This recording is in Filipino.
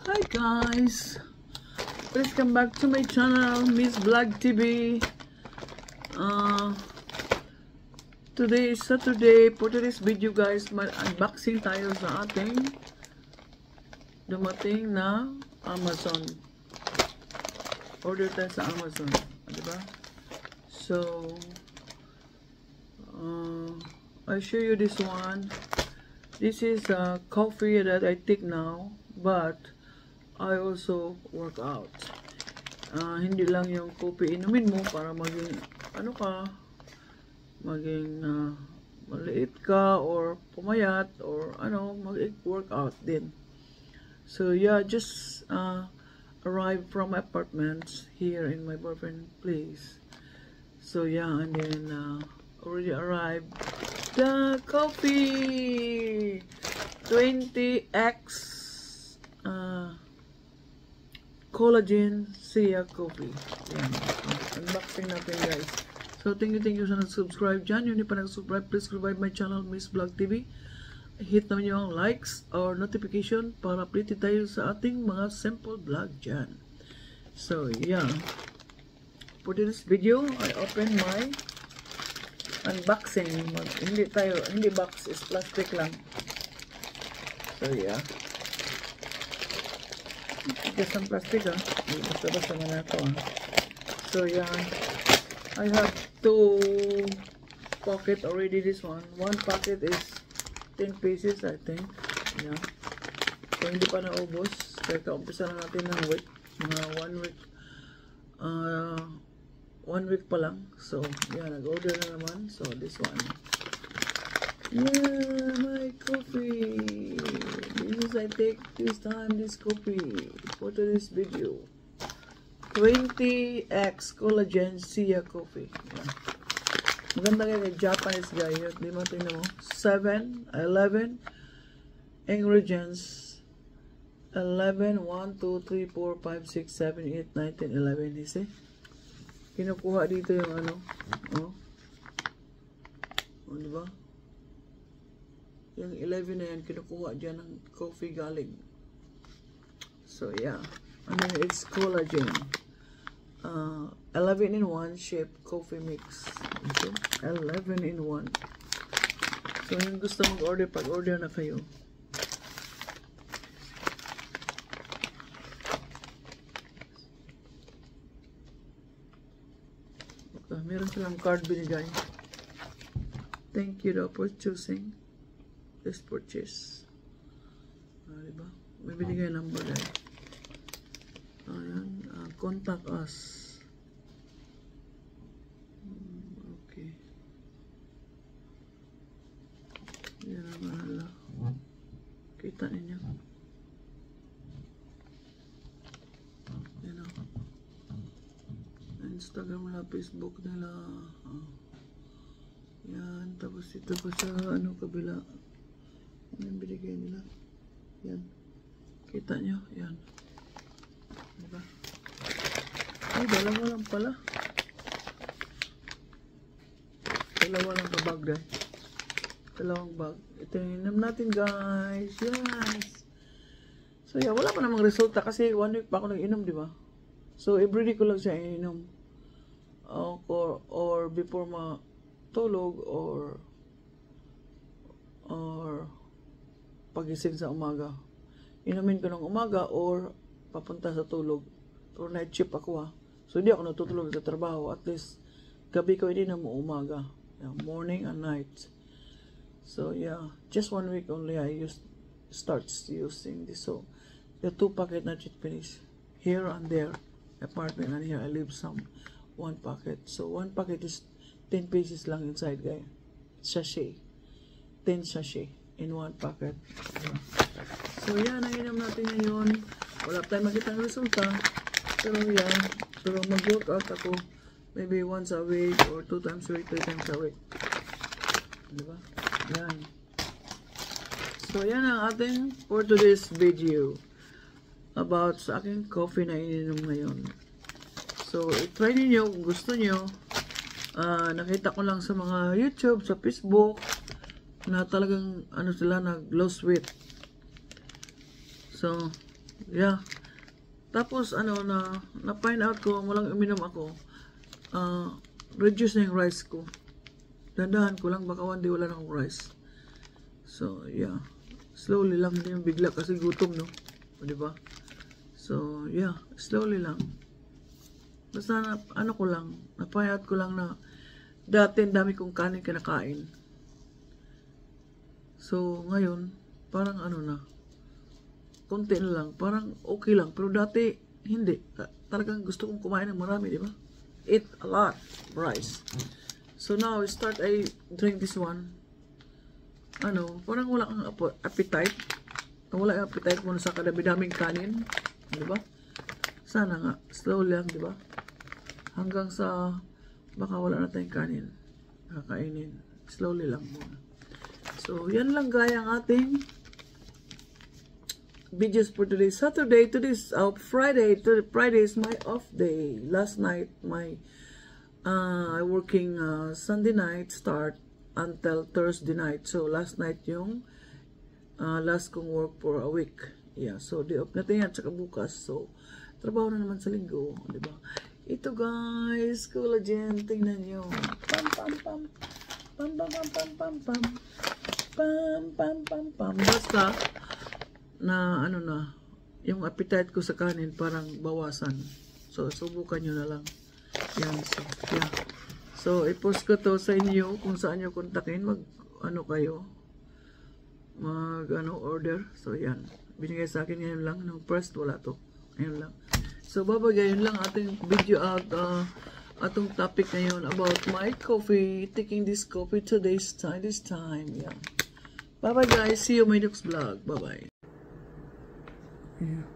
Hi guys, please come back to my channel, Miss Vlog TV. Today is Saturday. For today's video guys, mag-unboxing tayo sa ating dumating na Amazon. Order tayo sa Amazon, diba? So I show you this one. This is a coffee that I take now, but I also work out. Hindi lang yung coffee inumin mo para maging ano ka, maging maliit ka or pumayat or ano, mag-workout din. So yeah, just arrived from my apartment here in my boyfriend place. So yeah, and then already arrived the coffee 20x collagen Sia coffee. Yan. Unboxing natin guys. So thank you sa nag-subscribe dyan. Yun yung pa nag-subscribe, please subscribe my channel Miss Vlog TV. Hit naman yung likes or notification para updated tayo sa ating mga simple vlog dyan. So yeah, for this video I open my unboxing. Hindi box, is plastic lang. So yeah, just some plastic basta man ako So yeah, I have 2 pocket already. This one packet is 10 pieces I think. Yeah, so hindi pa naubos kaya kaumpisa na natin ng week, mga 1 week 1 week pa lang. So yeah, nag-order na naman. So this one, yeah, my coffee. This is I take this time this coffee for this video. 20x collagen Sia coffee. Yeah. Maganda kaya Japanese guy. Di mo tingnan mo. 11 ingredients. 11, 1, 2, 3, 4, 5, 6, 7, 8, 9, 10, 11. You see? Kinukuha dito yung ano. Diba? Yung 11 na yan, kinukuha dyan ng coffee galing. So yeah. And then it's collagen. 11 in 1 shape coffee mix. Okay? 11 in 1. So yung gusto mag-order, pag-order na kayo. Okay, meron silang card binigay. Thank you daw for choosing this purchase. Diba? May binigay number guys. Ayan, contact us. Okay. Yan ang mahala. Kita ninyo. Yan o. Instagram nila, Facebook nila. Yan, tapos ito pa sa ano kabila. Ano yung binigay nila? Yan. Kita nyo? Yan. Diba? Ay, dalawa lang pala. Dalawa lang ka bag dahil. Dalawang bag. Ito yung inom natin guys. Yes! So yeah, wala pa namang resulta kasi 1 week pa ako nag-inom, diba? So everyday ko lang siya inom. Or before matulog or pagising sa umaga. Inumin ko ng umaga or papunta sa tulog. Or night shift ako So hindi ako natutulog sa trabaho. At least gabi ko hindi na mo umaga. Yeah, morning and night. So yeah, just 1 week only I starts using this. So the 2 packet not yet finished. Here and there, apartment, and here I leave some 1 packet. So 1 packet is 10 pieces lang inside guys. Sachet. 10 sachet in 1 packet. Yeah. So yan, nainom natin ngayon. Wala tayong makita ng resulta. Pero yan, pero mag-workout ako maybe once a week or 2 times a week, 3 times a week. Diba? Yan. So yan ang ating for today's video about sa aking coffee na ininom ngayon. So try niyo kung gusto niyo. Nakita ko lang sa mga YouTube, sa Facebook na talagang ano sila nag-lose weight. So yeah. Tapos, na-find out ko, walang uminom ako, reduce na yung rice ko. Dandahan ko lang, baka one day wala na akong rice. So, yeah. Slowly lang, hindi yung bigla kasi gutom, no? O, diba? So, yeah. Slowly lang. Basta, ko lang, na-find out ko lang na dati, dami kong kanin kinakain. So, ngayon, parang konti na lang, parang okay lang. Pero dati, hindi. Talagang gusto kong kumain ng marami, di ba? Eat a lot rice. So now, I drink this one. Parang wala kang appetite. Wala kang appetite mo sa kadami-daming kanin. Di ba? Sana nga, slow lang, di ba? Hanggang sa, baka wala na tayong kanin. Kakainin. Slowly lang muna. So, yan lang gaya ang ating videos for today. Saturday, today's Friday. Friday is my off day. Last night, I working Sunday night start until Thursday night. So, last night yung last kong work for a week. Yeah, so day off natin yan, tsaka bukas. So, trabaho na naman sa linggo. Diba? Ito guys, collagen. Tingnan nyo. Pam, pam, pam. Pam, pam, pam, pam, pam, pam. Pam, pam, pam, pam. Basta, yung appetite ko sa kanin parang bawasan. So, subukan nyo na lang. Yan, so, yeah. So, i-post ko to sa inyo kung saan nyo kontakin. Order. So, yan. Binigay sa akin ngayon lang. Nung first, wala to. Ngayon lang. So, babagay yun lang ating video at atong topic ngayon about my coffee. Taking this coffee this time. Yeah. Bye-bye guys. See you in my next vlog. Bye-bye. Yeah.